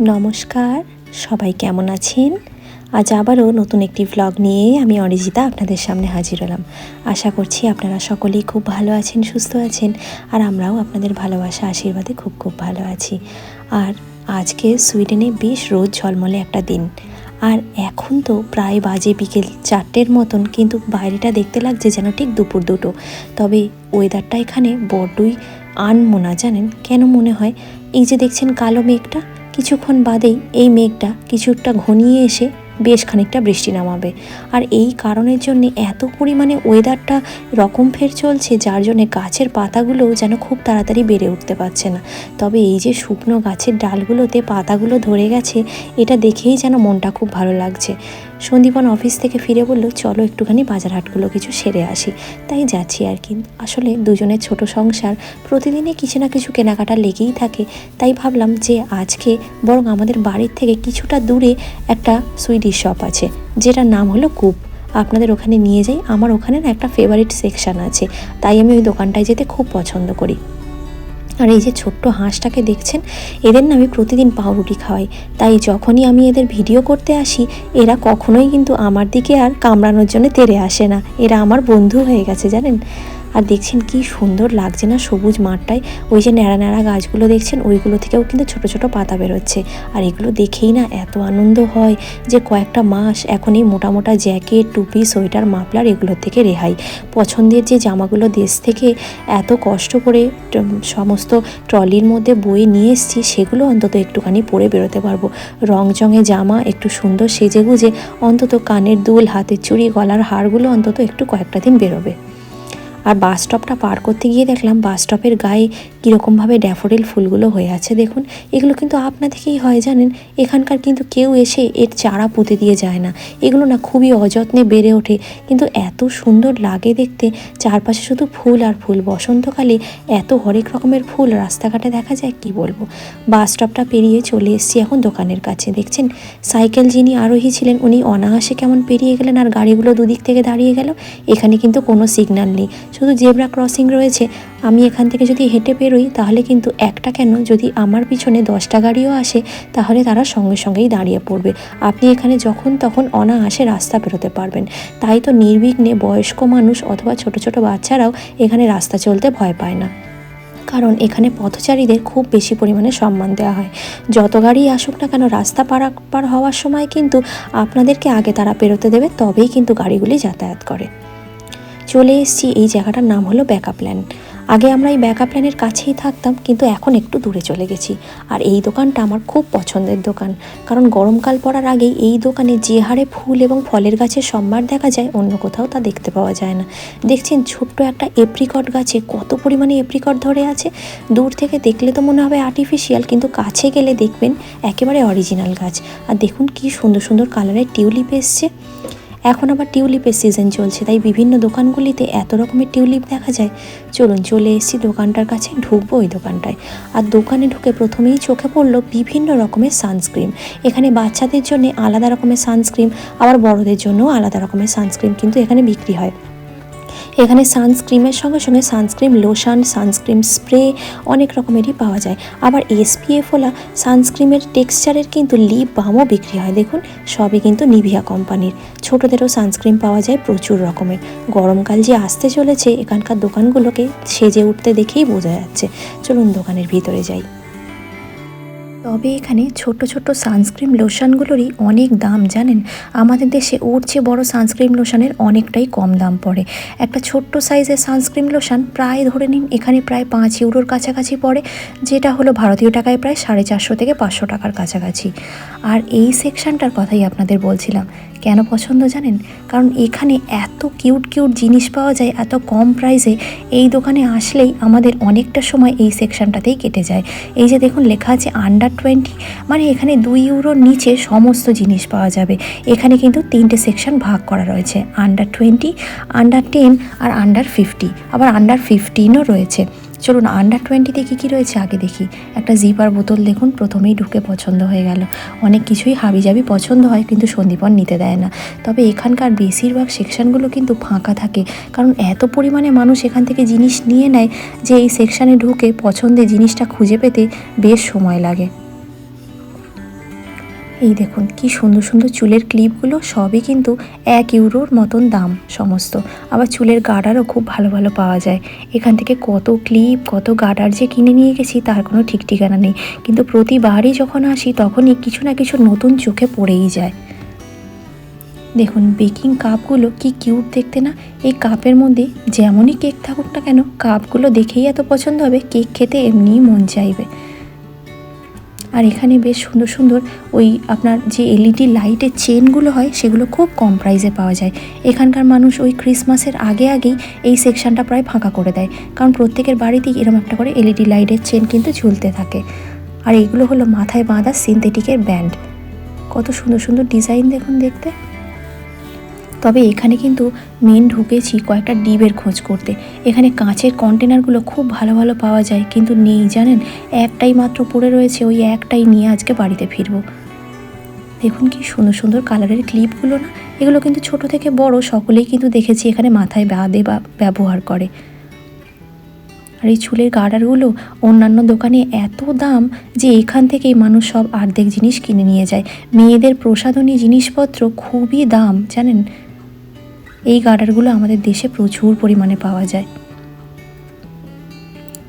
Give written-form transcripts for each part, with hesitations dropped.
নমস্কার, সবাই কেমন আছেন? আজ আবারও নতুন একটি ভ্লগ নিয়ে আমি অরিজিতা আপনাদের সামনে হাজির হলাম। আশা করছি আপনারা সকলেই খুব ভালো আছেন, সুস্থ আছেন, আর আমরাও আপনাদের ভালোবাসা আশীর্বাদে খুব ভালো আছি। আর আজকে সুইডেনে বেশ রোদ ঝলমলে একটা দিন। আর এখন তো প্রায় বাজে বিকেল 4টের মতন, কিন্তু বাইরেটা দেখতে লাগছে যেন ঠিক দুপুর 2টো। তবে ওয়েদারটা এখানে বড্ডই আনমনা, জানেন কেন মনে হয়? এই যে দেখছেন কালো মেঘটা, কিছুক্ষণ বাদেই এই মেঘটা কিছুটা ঘনিয়ে এসে বেশ খানিকটা বৃষ্টি নামাবে। আর এই কারণের জন্যে এত পরিমাণে ওয়েদারটা রকম ফের চলছে, যার জন্যে গাছের পাতাগুলোও যেন খুব তাড়াতাড়ি বেড়ে উঠতে পারছে না। তবে এই যে শুকনো গাছের ডালগুলোতে পাতাগুলো ধরে গেছে, এটা দেখেই যেন মনটা খুব ভালো লাগছে। সন্দীপন অফিস থেকে ফিরে বলল, চলো একটুখানি বাজার হাটগুলো কিছু সেরে আসি। তাই যাচ্ছি আর কি। আসলে দুজনের ছোট সংসার, প্রতিদিনই কিছু না কিছু কেনাকাটা লেগেই থাকে। তাই ভাবলাম যে আজকে বরং আমাদের বাড়ির থেকে কিছুটা দূরে একটা সুইডিশ শপ আছে, যেটার নাম হলো কুপ। আপনাদের ওখানে নিয়ে যাই। আমার ওখানে না একটা ফেভারিট সেকশান আছে, তাই আমি ওই দোকানটায় যেতে খুব পছন্দ করি। আর এই যে ছোট্ট হাঁসটাকে দেখছেন, এদের না আমি প্রতিদিন পাউরুটি খাওয়াই। তাই যখনই আমি এদের ভিডিও করতে আসি, এরা কখনোই কিন্তু আমার দিকে আর কামড়ানোর জন্য তেড়ে আসে না। এরা আমার বন্ধু হয়ে গেছে, জানেন। আর দেখছেন কি সুন্দর লাগছে না সবুজ মাঠটায়। ওই যে ন্যাড়া ন্যাড়া গাছগুলো দেখছেন, ওইগুলো থেকেও কিন্তু ছোট ছোট পাতা বেরোচ্ছে। আর এগুলো দেখেই না এত আনন্দ হয় যে কয়েকটা মাস এখন এই মোটা মোটা জ্যাকেট, টুপি, সোয়েটার, মাফলার এগুলোর থেকে রেহাই। পছন্দের যে জামাগুলো দেশ থেকে এত কষ্ট করে সমস্ত ট্রলির মধ্যে বয়ে নিয়ে এসেছি, সেগুলো অন্তত একটুখানি পরে বেরোতে পারবো। রংচঙে জামা, একটু সুন্দর সেজে গুজে অন্তত কানের দুল, হাতের চুড়ি, গলার হারগুলো অন্তত একটু কয়েকটা দিন বেরোবে। আর বাস স্টপটা পার করতে গিয়ে দেখলাম বাস স্টপের গায়ে কীরকমভাবে ড্যাফোডিল ফুলগুলো হয়ে আছে। দেখুন, এগুলো কিন্তু আপনা থেকেই হয়, জানেন। এখানকার কিন্তু কেউ এসে এর চারা পুঁতে দিয়ে যায় না। এগুলো না খুবই অযত্নে বেড়ে ওঠে, কিন্তু এত সুন্দর লাগে দেখতে। চারপাশে শুধু ফুল আর ফুল। বসন্তকালে এত হরেক রকমের ফুল রাস্তাঘাটে দেখা যায়, কি বলবো। বাস স্টপটা পেরিয়ে চলে এসেছি এখন দোকানের কাছে। দেখছেন, সাইকেল যিনি আরোহী ছিলেন, উনি অনায়াসে কেমন পেরিয়ে গেলেন, আর গাড়িগুলো দুদিক থেকে দাঁড়িয়ে গেল। এখানে কিন্তু কোনো সিগন্যাল নেই, শুধু জেব্রা ক্রসিং রয়েছে। আমি এখান থেকে যদি হেঁটে বেরোই, তাহলে কিন্তু একটা কেন, যদি আমার পিছনে 10টা গাড়িও আসে, তাহলে তারা সঙ্গে সঙ্গেই দাঁড়িয়ে পড়বে। আপনি এখানে যখন তখন অনায়াসে রাস্তা বেরোতে পারবেন। তাই তো নির্বিঘ্নে বয়স্ক মানুষ অথবা ছোট ছোট বাচ্চারাও এখানে রাস্তা চলতে ভয় পায় না, কারণ এখানে পথচারীদের খুব বেশি পরিমাণে সম্মান দেওয়া হয়। যত গাড়ি আসুক না কেন, রাস্তা পারাপার হওয়ার সময় কিন্তু আপনাদেরকে আগে তারা পেরোতে দেবে, তবেই কিন্তু গাড়িগুলি যাতায়াত করে। চলে এসেছি, এই জায়গাটার নাম হলো ব্যাকআপ ল্যান্ড। আগে আমরা এই ব্যাকআপ ল্যান্ডের কাছেই থাকতাম, কিন্তু এখন একটু দূরে চলে গেছি। আর এই দোকানটা আমার খুব পছন্দের দোকান, কারণ গরমকাল পড়ার আগেই এই দোকানে যে হারে ফুল এবং ফলের গাছের সম্ভার দেখা যায়, অন্য কোথাও তা দেখতে পাওয়া যায় না। দেখছেন, ছোট্ট একটা এপ্রিকট গাছে কত পরিমাণে এপ্রিকট ধরে আছে। দূর থেকে দেখলে তো মনে হবে আর্টিফিশিয়াল, কিন্তু কাছে গেলে দেখবেন একেবারে অরিজিনাল গাছ। আর দেখুন কি সুন্দর সুন্দর কালারের টিউলিপ এসছে। এখন আবার টিউলিপের সিজন চলছে, তাই বিভিন্ন দোকানগুলিতে এত রকমের টিউলিপ দেখা যায়। চলুন, চলে এসেছি দোকানটার কাছে, ঢুকবো ওই দোকানটায়। আর দোকানে ঢুকে প্রথমেই চোখে পড়লো বিভিন্ন রকমের সানস্ক্রিন। এখানে বাচ্চাদের জন্য আলাদা রকমের সানস্ক্রিন, আবার বড়দের জন্যও আলাদা রকমের সানস্ক্রিন কিন্তু এখানে বিক্রি হয়। এখানে সানস্ক্রিমের সঙ্গে সঙ্গে সানস্ক্রিন লোশন, সানস্ক্রিন স্প্রে অনেক রকমেরই পাওয়া যায়। আবার SPF ওলা সানস্ক্রিমের টেক্সচারের কিন্তু লিপ বামও বিক্রি হয়। দেখুন, সবই কিন্তু নিভিয়া কোম্পানির। ছোটদেরও সানস্ক্রিন পাওয়া যায় প্রচুর রকমের। গরমকাল যে আসতে চলেছে, এখানকার দোকানগুলোকে সেজে উঠতে দেখেই বোঝা যাচ্ছে। চলুন দোকানের ভিতরে যাই। তবে এখানে ছোট্ট ছোট্ট সানস্ক্রিন লোশনগুলোরই অনেক দাম, জানেন। আমাদের দেশে ওর চেয়ে বড় সানস্ক্রিন লোশনের অনেকটাই কম দাম পড়ে। একটা ছোট্ট সাইজের সানস্ক্রিন লোশন প্রায় ধরে নিন এখানে প্রায় 5 ইউরোর কাছাকাছি পড়ে, যেটা হলো ভারতীয় টাকায় প্রায় 450 থেকে 500 টাকার কাছাকাছি। আর এই সেকশনটার কথাই আপনাদের বলছিলাম। কেন পছন্দ জানেন? কারণ এখানে এত কিউট কিউট জিনিস পাওয়া যায় এত কম প্রাইসে। এই দোকানে আসলেই আমাদের অনেকটা সময় এই সেকশনটাতেই কেটে যায়। এই যে দেখুন, লেখা আছে আন্ডার 20, মানে এখানে 2 ইউরোর নিচে সমস্ত জিনিস পাওয়া যাবে। এখানে কিন্তু 3টে সেকশন ভাগ করা রয়েছে, আন্ডার 20, আন্ডার 10 আর আন্ডার 50, আবার আন্ডার 15ও রয়েছে। চলুন আন্ডার 20তে কী কী রয়েছে আগে দেখি। একটা জিপার বোতল দেখুন, প্রথমেই ঢুকে পছন্দ হয়ে গেল। অনেক কিছুই হাবিজাবি পছন্দ হয়, কিন্তু সন্দীপন নিতে দেয় না। তবে এখানকার বেশিরভাগ সেকশনগুলো কিন্তু ফাঁকা থাকে, কারণ এত পরিমাণে মানুষ এখান থেকে জিনিস নিয়ে নেয় যে এই সেকশানে ঢুকে পছন্দের জিনিসটা খুঁজে পেতে বেশ সময় লাগে। এই দেখুন কি সুন্দর সুন্দর চুলের ক্লিপগুলো, সবই কিন্তু 1 ইউরোর মতন দাম সমস্ত। আবার চুলের গার্ডারও খুব ভালো ভালো পাওয়া যায়। এখান থেকে কত ক্লিপ কত গার্ডার যে কিনে নিয়ে গেছি তার কোনো ঠিক ঠিকানা নেই, কিন্তু প্রতিবারই যখন আসি তখনই কিছু না কিছু নতুন চোখে পড়েই যায়। দেখুন বেকিং কাপগুলো কি কিউট দেখতে না। এই কাপের মধ্যে যেমনই কেক থাকুক না কেন, কাপগুলো দেখেই এত পছন্দ হবে, কেক খেতে এমনিই মন চাইবে। আর এখানে বেশ সুন্দর সুন্দর ওই আপনার যে এলইডি লাইটের চেনগুলো হয় সেগুলো খুব কম প্রাইসে পাওয়া যায়। এখানকার মানুষ ওই ক্রিসমাসের আগেই এই সেকশনটা প্রায় ফাঁকা করে দেয়, কারণ প্রত্যেকের বাড়িতেই এরকম একটা করে এলইডি লাইটের চেন কিন্তু ঝুলতে থাকে। আর এইগুলো হলো মাথায় বাঁধা সিনথেটিকের ব্যান্ড, কত সুন্দর সুন্দর ডিজাইন দেখুন দেখতে। তবে এখানে কিন্তু মেন ঢুকেছি কয়েকটা ডিবের খোঁজ করতে। এখানে কাঁচের কন্টেনারগুলো খুব ভালো ভালো পাওয়া যায়, কিন্তু নেই জানেন, একটাই মাত্র পড়ে রয়েছে, ওই একটাই নিয়ে আজকে বাড়িতে ফিরবো। দেখুন কি সুন্দর সুন্দর কালারের ক্লিপগুলো না, এগুলো কিন্তু ছোট থেকে বড় সকলেই কিন্তু দেখেছি এখানে মাথায় বাঁধে বা ব্যবহার করে। আর এই চুলের গার্ডারগুলো অন্যান্য দোকানে এত দাম যে এখান থেকেই মানুষ সব অর্ধেক জিনিস কিনে নিয়ে যায়। মেয়েদের প্রসাধনী জিনিসপত্র খুবই দাম জানেন। এই গার্ডারগুলো আমাদের দেশে প্রচুর পরিমাণে পাওয়া যায়,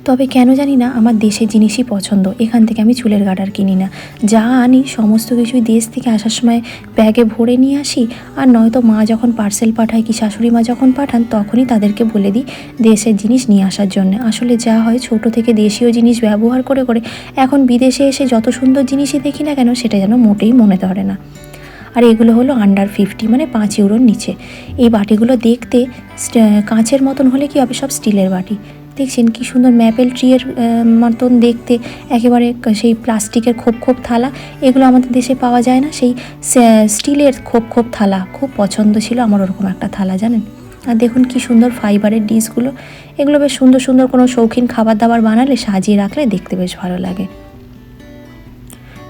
তবে কেন জানি না আমার দেশের জিনিসই পছন্দ। এখান থেকে আমি চুলের গার্ডার কিনি না, যা আনি সমস্ত কিছুই দেশ থেকে আসার সময় ব্যাগে ভরে নিয়ে আসি। আর নয়তো মা যখন পার্সেল পাঠায় কি শাশুড়ি মা যখন পাঠান তখনই তাদেরকে বলে দিই দেশের জিনিস নিয়ে আসার জন্য। আসলে যা হয় ছোট থেকে দেশীয় জিনিস ব্যবহার করে করে এখন বিদেশে এসে যত সুন্দর জিনিসই দেখি না কেন সেটা যেন মোটেই মনে ধরে না। আর এগুলো হলো আন্ডার 50 মানে 5 ইউরোর নিচে। এই বাটিগুলো দেখতে কাঁচের মতন হলে কি হবে, সব স্টিলের বাটি। দেখছেন কি সুন্দর ম্যাপেল ট্রিয়ের মতন দেখতে, একেবারে সেই প্লাস্টিকের খোপ খোপ থালা। এগুলো আমাদের দেশে পাওয়া যায় না, সেই স্টিলের খোপ খোপ থালা খুব পছন্দ ছিল আমার, ওরকম একটা থালা জানেন। আর দেখুন কি সুন্দর ফাইবারের ডিশগুলো, এগুলো বেশ সুন্দর সুন্দর কোনো শৌখিন খাবার দাবার বানালে সাজিয়ে রাখলে দেখতে বেশ ভালো লাগে।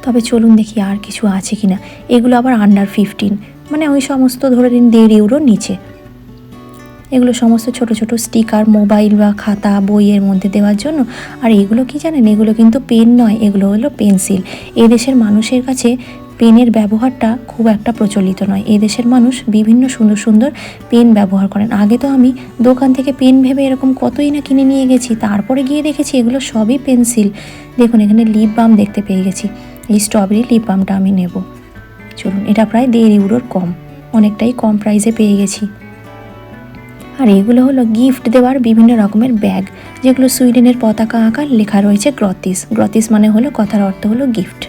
তবে চলুন দেখি আর কিছু আছে কি না। এগুলো আবার আন্ডার 15 মানে ওই সমস্ত ধরে নিন 1.5 ইউরোর নিচে। এগুলো সমস্ত ছোট ছোট স্টিকার মোবাইল বা খাতা বইয়ের মধ্যে দেওয়ার জন্য। আর এগুলো কি জানেন, এগুলো কিন্তু পেন নয়, এগুলো হলো পেন্সিল। এদেশের মানুষের কাছে পেনের ব্যবহারটা খুব একটা প্রচলিত নয়। এদেশের মানুষ বিভিন্ন সুন্দর সুন্দর পেন ব্যবহার করেন। আগে তো আমি দোকান থেকে পেন ভেবে এরকম কতই না কিনে নিয়ে গেছি, তারপরে গিয়ে দেখেছি এগুলো সবই পেন্সিল। দেখুন এখানে লিপ বাম দেখতে পেয়ে গেছি, এই স্ট্রবেরি লিপ বামটা আমি নেব। চলুন, এটা প্রায় 1.5 ইউরোর কম, অনেকটাই কম প্রাইসে পেয়ে গেছি। আর এগুলো হলো গিফট দেওয়ার বিভিন্ন রকমের ব্যাগ, যেগুলো সুইডেনের পতাকা আঁকা লেখা রয়েছে গ্রতিস। গ্রতিস মানে হলো, কথার অর্থ হলো গিফট।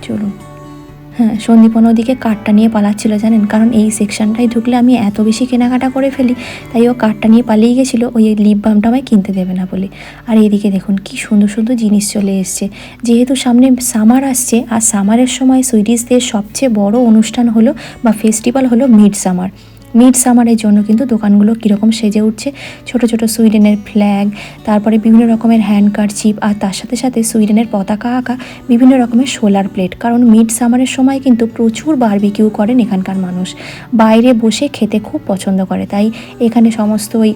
চলুন, হ্যাঁ সন্দীপন ওদিকে কার্ডটা নিয়ে পালাচ্ছিল জানেন, কারণ এই সেকশনটায় ঢুকলে আমি এত বেশি কেনাকাটা করে ফেলি, তাই ও কার্ডটা নিয়ে পালিয়ে গেছিলো ওই লিপ বামটা আমায় কিনতে দেবে না বলে। আর এদিকে দেখুন কি সুন্দর সুন্দর জিনিস চলে এসছে, যেহেতু সামনে সামার আসছে, আর সামারের সময় সুইডিশদের সবচেয়ে বড় অনুষ্ঠান হলো বা ফেস্টিভ্যাল হলো মিড সামার। মিড সামারের জন্য কিন্তু দোকানগুলো কীরকম সেজে উঠছে, ছোট ছোট সুইডেনের ফ্ল্যাগ, তারপরে বিভিন্ন রকমের হ্যান্ড কারচিপ, আর তার সাথে সাথে সুইডেনের পতাকা আঁকা বিভিন্ন রকমের সোলার প্লেট। কারণ মিড সামারের সময় কিন্তু প্রচুর বারবিকিউ করেন এখানকার মানুষ, বাইরে বসে খেতে খুব পছন্দ করে, তাই এখানে সমস্ত ওই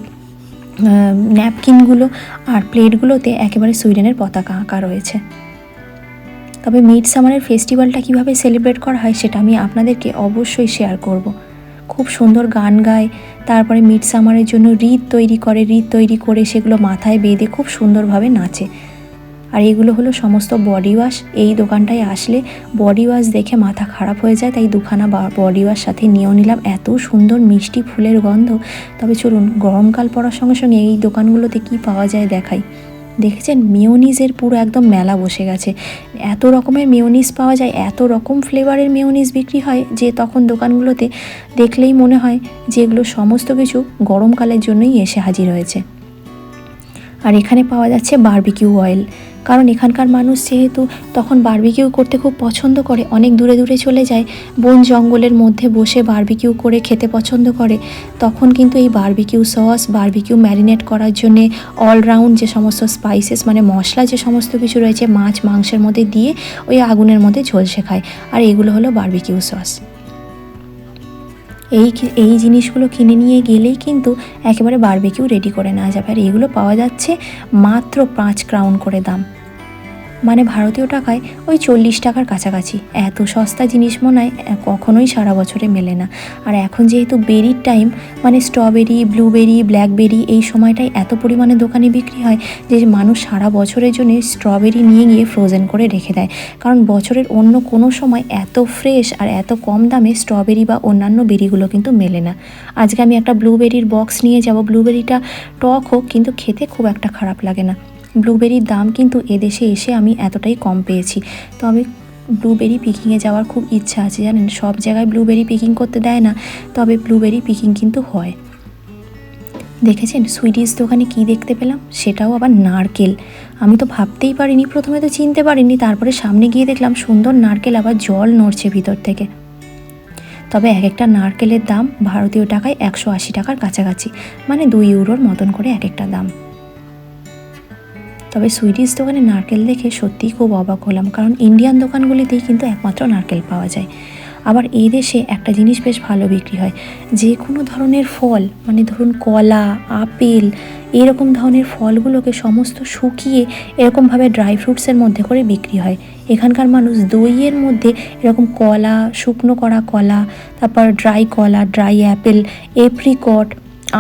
ন্যাপকিনগুলো আর প্লেটগুলোতে একেবারে সুইডেনের পতাকা আঁকা রয়েছে। তবে মিড সামারের ফেস্টিভ্যালটা কীভাবে সেলিব্রেট করা হয় সেটা আমি আপনাদেরকে অবশ্যই শেয়ার করব। খুব সুন্দর গান গায়, তারপরে মিড সামারের জন্য রিদ তৈরি করে সেগুলো মাথায় বেঁধে খুব সুন্দরভাবে নাচে। আর এগুলো হলো সমস্ত বডি ওয়াশ। এই দোকানটায় আসলে বডি ওয়াশ দেখে মাথা খারাপ হয়ে যায়, তাই দুখানা বডি ওয়াশ সাথে নিয়েও নিলাম। এত সুন্দর মিষ্টি ফুলের গন্ধ। তবে চলুন, গরমকাল পড়ার সঙ্গে সঙ্গে এই দোকানগুলোতে কি পাওয়া যায় দেখাই। দেখেছেন মেয়োনিজের পুরো একদম মেলা বসে গেছে, এত রকমের মেয়োনিজ পাওয়া যায়, এত রকম ফ্লেভারের মেয়োনিজ বিক্রি হয় যে তখন দোকানগুলোতে দেখলেই মনে হয় যে এগুলো সমস্ত কিছু গরমকালের জন্যই এসে হাজির হয়েছে। আর এখানে পাওয়া যাচ্ছে বারবিকিউ অয়েল, কারণ এখানকার মানুষ যেহেতু তখন বারবিকিউ করতে খুব পছন্দ করে, অনেক দূরে দূরে চলে যায়, বন জঙ্গলের মধ্যে বসে বারবিকিউ করে খেতে পছন্দ করে, তখন কিন্তু এই বারবিকিউ সস, বারবিকিউ ম্যারিনেট করার জন্যে অলরাউন্ড যে সমস্ত স্পাইসেস মানে মশলা যে সমস্ত কিছু রয়েছে মাছ মাংসের মধ্যে দিয়ে ওই আগুনের মধ্যে ঝলসে খায়। আর এগুলো হলো বারবিকিউ সস। এই জিনিসগুলো কিনে নিয়ে গেলেই কিন্তু একেবারে বারবিকিউ রেডি করে নেওয়া যাবে। আর এগুলো পাওয়া যাচ্ছে মাত্র 5 ক্রাউন করে দাম। মানে ভারতীয় টাকায় ওই 40 টাকার কাছাকাছি। এত সস্তা জিনিস মনে হয় কখনোই সারা বছরে মেলে না। আর এখন যেহেতু বেরির টাইম, মানে স্ট্রবেরি, ব্লুবেরি, ব্ল্যাকবেরি এই সময়টায় এত পরিমাণে দোকানে বিক্রি হয় যে মানুষ সারা বছরের জন্য স্ট্রবেরি নিয়ে গিয়ে ফ্রোজেন করে রেখে দেয়। কারণ বছরের অন্য কোনো সময় এত ফ্রেশ আর এত কম দামে স্ট্রবেরি বা অন্যান্য বেরিগুলো কিন্তু মেলে না। আজকে আমি একটা ব্লুবেরির বক্স নিয়ে যাব। ব্লুবেরিটা টক হোক, কিন্তু খেতে খুব একটা খারাপ লাগে না। ব্লুবেরির দাম কিন্তু এদেশে এসে আমি এতটাই কম পেয়েছি। তো আমি ব্লুবেরি পিকিংয়ে যাওয়ার খুব ইচ্ছা আছে, জানেন। সব জায়গায় ব্লুবেরি পিকিং করতে দেয় না, তবে ব্লুবেরি পিকিং কিন্তু হয়। দেখেছেন সুইডিশ দোকানে কি দেখতে পেলাম, সেটাও আবার নারকেল। আমি তো ভাবতেই পারিনি, প্রথমে তো চিনতে পারিনি, তারপরে সামনে গিয়ে দেখলাম সুন্দর নারকেল, আবার জল নড়ছে ভিতর থেকে। তবে এক একটা নারকেলের দাম ভারতীয় টাকায় 180 টাকার কাছাকাছি, মানে 2 ইউরোর মতন করে এক একটা দাম। তবে সুইডিশ দোকানে নারকেল দেখে সত্যিই খুব অবাক হলাম, কারণ ইন্ডিয়ান দোকানগুলিতেই কিন্তু একমাত্র নারকেল পাওয়া যায়। আবার এই দেশে একটা জিনিস বেশ ভালো বিক্রি হয়, যে কোনো ধরনের ফল, মানে ধরুন কলা, আপেল, এরকম ধরনের ফলগুলোকে সমস্ত শুকিয়ে এরকমভাবে ড্রাই ফ্রুটসের মধ্যে করে বিক্রি হয়। এখানকার মানুষ দইয়ের মধ্যে এরকম কলা, শুকনো করা কলা, তারপর ড্রাই কলা, ড্রাই অ্যাপেল, এপ্রিকট,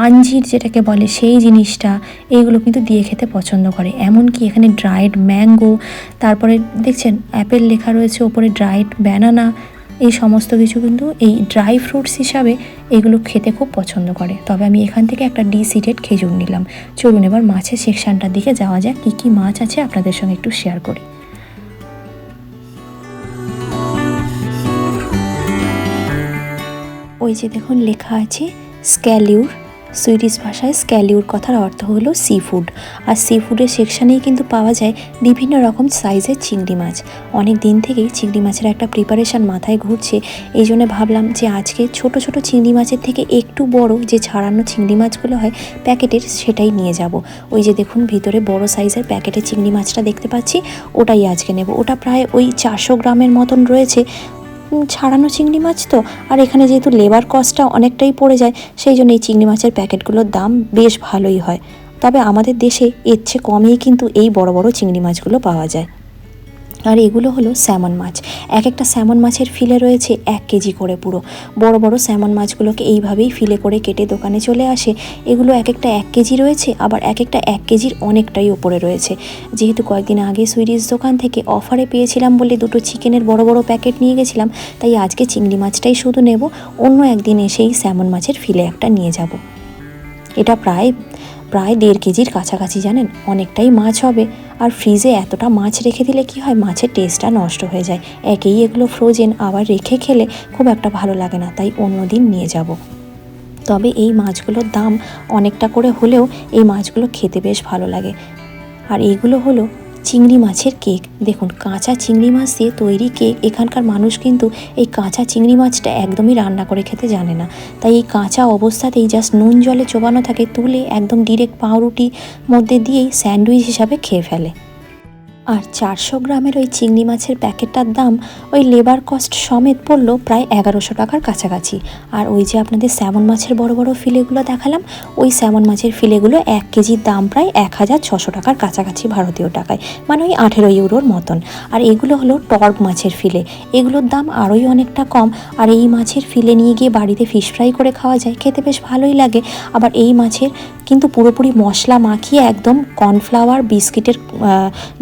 আঞ্জির যেটাকে বলে সেই জিনিসটা, এইগুলো কিন্তু দিয়ে খেতে পছন্দ করে। এমনকি এখানে ড্রাইড ম্যাঙ্গো, তারপরে দেখছেন অ্যাপেল লেখা রয়েছে ওপরে, ড্রাইড ব্যানানা, এই সমস্ত কিছু কিন্তু এই ড্রাই ফ্রুটস হিসাবে এগুলো খেতে খুব পছন্দ করে। তবে আমি এখান থেকে একটা ডিসিডেড খেজুর নিলাম। চলুন এবার মাছের সেকশানটার দিকে যাওয়া যাক। কী কী মাছ আছে আপনাদের সঙ্গে একটু শেয়ার করি। ওই যে দেখুন লেখা আছে স্ক্যালিউর। সুইডিশ ভাষায় স্ক্যালিউর কথার অর্থ হলো সি ফুড। আর সি ফুডের সেকশানেই কিন্তু পাওয়া যায় বিভিন্ন রকম সাইজের চিংড়ি মাছ। অনেক দিন থেকেই চিংড়ি মাছের একটা প্রিপারেশান মাথায় ঘুরছে, এই জন্য ভাবলাম যে আজকে ছোট ছোট চিংড়ি মাছের থেকে একটু বড় যে ছাড়ানো চিংড়ি মাছগুলো হয় প্যাকেটের, সেটাই নিয়ে যাব। ওই যে দেখুন ভিতরে বড় সাইজের প্যাকেটের চিংড়ি মাছটা দেখতে পাচ্ছি, ওটাই আজকে নেব। ওটা প্রায় ওই 400 গ্রামের মতন রয়েছে ছাড়ানো চিংড়ি মাছ তো। আর এখানে যেহেতু লেবার কস্টটা অনেকটাই পড়ে যায়, সেই জন্য এই চিংড়ি মাছের প্যাকেটগুলোর দাম বেশ ভালোই হয়। তবে আমাদের দেশে এর চেয়ে কমেই কিন্তু এই বড় বড় চিংড়ি মাছগুলো পাওয়া যায়। আর এগুলো হলো স্যামন মাছ। এক একটা স্যামন মাছের ফিলে রয়েছে 1 কেজি করে। পুরো বড় বড় স্যামন মাছগুলোকে এইভাবেই ফিলে করে কেটে দোকানে চলে আসে। এগুলো এক একটা 1 কেজি রয়েছে, আবার এক একটা 1 কেজির অনেকটাই ওপরে রয়েছে। যেহেতু কয়েকদিন আগে সুইডিশ দোকান থেকে অফারে পেয়েছিলাম বলে দুটো চিকেনের বড় বড় প্যাকেট নিয়ে গেছিলাম, তাই আজকে চিংড়ি মাছটাই শুধু নেব। অন্য একদিন এসেই স্যামন মাছের ফিলে একটা নিয়ে যাব। এটা প্রায় 1.5 কেজির কাছাকাছি, জানেন, অনেকটাই মাছ হবে। আর ফ্রিজে এতটা মাছ রেখে দিলে কি হয়, মাছের টেস্টটা নষ্ট হয়ে যায়। একেই এগুলো ফ্রোজেন, আবার রেখে খেলে খুব একটা ভালো লাগে না, তাই অন্য দিন নিয়ে যাব। তবে এই মাছগুলোর দাম অনেকটা করে হলেও এই মাছগুলো খেতে বেশ ভালো লাগে। আর এইগুলো হলো চিংড়ি মাছের কেক। দেখুন কাঁচা চিংড়ি মাছ দিয়ে তৈরি কেক। এখানকার মানুষ কিন্তু এই কাঁচা চিংড়ি মাছটা একদমই রান্না করে খেতে জানে না, তাই এই কাঁচা অবস্থাতেই জাস্ট নুন জলে চোবানো থাকে, তুলে একদম ডিরেক্ট পাউরুটি মধ্যে দিয়েই স্যান্ডউইচ হিসাবে খেয়ে ফেলে। আর 400 গ্রামের ওই চিংড়ি মাছের প্যাকেটটার দাম ওই লেবার কস্ট সমেত পড়লো প্রায় 1100 টাকার কাছাকাছি। আর ওই যে আপনাদের স্যামন মাছের বড় বড় ফিলেগুলো দেখালাম, ওই স্যামন মাছের ফিলেগুলো 1 কেজির দাম প্রায় 1600 টাকার কাছাকাছি ভারতীয় টাকায়, মানে ওই 18 ইউরোর মতন। আর এগুলো হলো টর্ক মাছের ফিলে, এগুলোর দাম আরোই অনেকটা কম। আর এই মাছের ফিলে নিয়ে গিয়ে বাড়িতে ফিশ ফ্রাই করে খাওয়া যায়, খেতে বেশ ভালোই লাগে। আবার এই মাছের কিন্তু পুরোপুরি মশলা মাখিয়ে একদম কর্নফ্লাওয়ার বিস্কিটের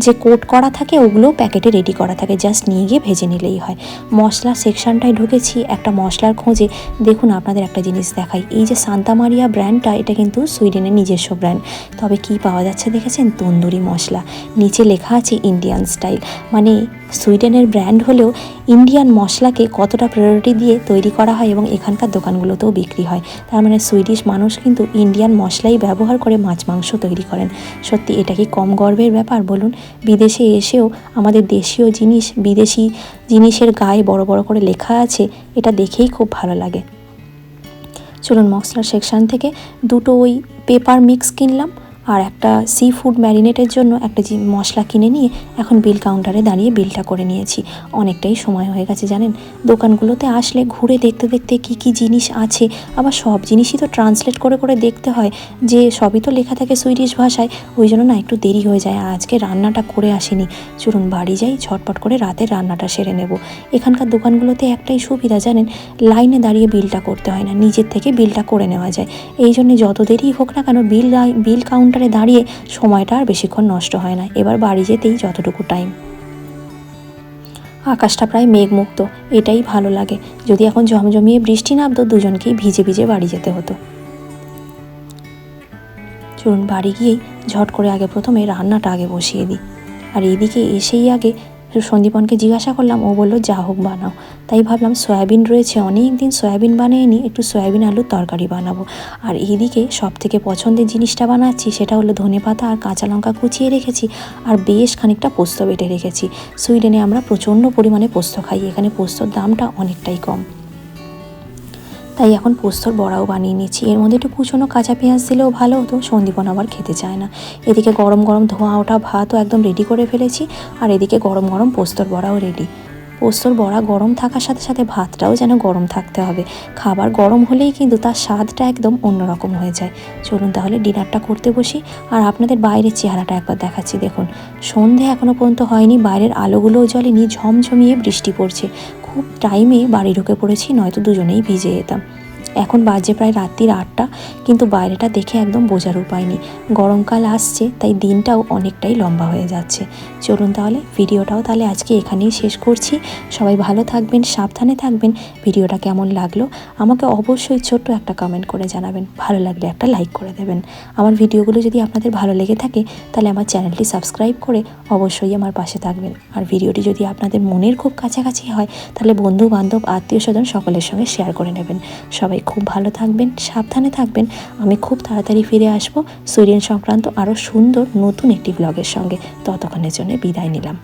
যে কোট করা থাকে ওগুলোও প্যাকেটে রেডি করা থাকে, জাস্ট নিয়ে গিয়ে ভেজে নিলেই হয়। মশলা সেকশনটায় ঢুকেছি একটা মশলার খোঁজে। দেখুন আপনাদের একটা জিনিস দেখাই, এই যে সান্তা মারিয়া ব্র্যান্ডটা, এটা কিন্তু সুইডেনের নিজস্ব ব্র্যান্ড। তবে কি পাওয়া যাচ্ছে দেখেছেন, তন্দুরি মশলা। নিচে লেখা আছে ইন্ডিয়ান স্টাইল, মানে সুইডেনের ব্র্যান্ড হলেও ইন্ডিয়ান মশলাকে কতটা প্রায়োরিটি দিয়ে তৈরি করা হয় এবং এখানকার দোকানগুলোতেও বিক্রি হয়। তার মানে সুইডিশ মানুষ কিন্তু ইন্ডিয়ান মশলাই ব্যবহার করে মাছ মাংস তৈরি করেন। সত্যি এটা কি কম গর্বের ব্যাপার বলুন? বিদেশে এসেও আমাদের দেশীয় জিনিস বিদেশি জিনিসের গায়ে বড় বড় করে লেখা আছে, এটা দেখেই খুব ভালো লাগে। চলুন মশলার সেকশান থেকে দুটো ওই পেপার মিক্স কিনলাম, আর একটা সি ফুড ম্যারিনেটের জন্য একটা মশলা কিনে নিয়ে এখন বিল কাউন্টারে দাঁড়িয়ে বিলটা করে নিয়েছি। অনেকটাই সময় হয়ে গেছে জানেন, দোকানগুলোতে আসলে ঘুরে দেখতে দেখতে কি কি জিনিস আছে, আবার সব জিনিসই তো ট্রান্সলেট করে করে দেখতে হয়, যে সবই তো লেখা থাকে সুইডিশ ভাষায়, ওই জন্য না একটু দেরি হয়ে যায়। আর আজকে রান্নাটা করে আসিনি, চলুন বাড়ি যাই, ঝটপট করে রাতের রান্নাটা সেরে নেব। এখানকার দোকানগুলোতে একটাই সুবিধা জানেন, লাইনে দাঁড়িয়ে বিলটা করতে হয় না, নিজের থেকে বিলটা করে নেওয়া যায়। এই জন্য যত দেরি হোক না কেন বিল কাউন্টারে দাঁড়িয়ে সময়টা আর বেশিক্ষণ নষ্ট হয় না। এবার বাড়ি যেতেই যতটুকু টাইম। আকাশটা প্রায় মেঘমুক্ত, এটাই ভালো লাগে। যদি এখন ঝমঝমিয়ে বৃষ্টি নামতো, দুজনকেই ভিজে ভিজে বাড়ি যেতে হতো। চলুন বাড়ি গিয়েই ঝট করে আগে প্রথমে রান্নাটা আগে বসিয়ে দিই। আর এইদিকে এসেই আগে সন্দীপনকে জিজ্ঞাসা করলাম, ও বললো যা হোক বানাও। তাই ভাবলাম সয়াবিন রয়েছে, অনেক দিন সয়াবিন বানিয়ে নিই, একটু সয়াবিন আলুর তরকারি বানাবো। আর এইদিকে সব থেকে পছন্দের জিনিসটা বানাচ্ছি, সেটা হলো ধনেপাতা আর কাঁচা লঙ্কা কুচিয়ে রেখেছি, আর বেশ খানিকটা পোস্ত বেটে রেখেছি। সুইডেনে আমরা প্রচণ্ড পরিমাণে পোস্ত খাই, এখানে পোস্তর দামটা অনেকটাই কম। তাই এখন পোস্তর বড়াও বানিয়ে নিচ্ছি। এর মধ্যে একটু কুচনো কাঁচা পেঁয়াজ দিলেও ভালো হতো, সন্দীপন আবার খেতে চায় না। এদিকে গরম গরম ধোঁয়া ওঠা ভাতও একদম রেডি করে ফেলেছি, আর এদিকে গরম গরম পোস্তর বড়াও রেডি। পোস্তর বড়া গরম থাকার সাথে সাথে ভাতটাও যেন গরম থাকতে হবে। খাবার গরম হলেই কিন্তু তার স্বাদটা একদম অন্যরকম হয়ে যায়। চলুন তাহলে ডিনারটা করতে বসি। আর আপনাদের বাইরের চেহারাটা একবার দেখাচ্ছি, দেখুন সন্ধে এখনও পর্যন্ত হয়নি, বাইরের আলোগুলোও জ্বলেনি, ঝমঝমিয়ে বৃষ্টি পড়ছে। খুব টাইমে বাড়ি ঢুকে পড়েছি, নয়তো দুজনেই ভিজে যেতাম। এখন বাজে প্রায় রাত্রির 8টা, কিন্তু বাইরেটা দেখে একদম বোঝার উপায় নেই। গরমকাল আসছে, তাই দিনটাও অনেকটাই লম্বা হয়ে যাচ্ছে। চলুন তাহলে ভিডিওটাও তাহলে আজকে এখানেই শেষ করছি। সবাই ভালো থাকবেন, সাবধানে থাকবেন। ভিডিওটা কেমন লাগলো আমাকে অবশ্যই ছোট্ট একটা কমেন্ট করে জানাবেন। ভালো লাগলে একটা লাইক করে দেবেন। আমার ভিডিওগুলো যদি আপনাদের ভালো লেগে থাকে, তাহলে আমার চ্যানেলটি সাবস্ক্রাইব করে অবশ্যই আমার পাশে থাকবেন। আর ভিডিওটি যদি আপনাদের মনের খুব কাছাকাছি হয়, তাহলে বন্ধু বান্ধব আত্মীয় স্বজন সকলের সঙ্গে শেয়ার করে নেবেন। সবাই খুব ভালো থাকবেন, সাবধানে থাকবেন। আমি খুব তাড়াতাড়ি ফিরে আসবো সুইডেন সংক্রান্ত আরও সুন্দর নতুন একটি ব্লগের সঙ্গে। ততক্ষণের জন্য বিদায় নিলাম।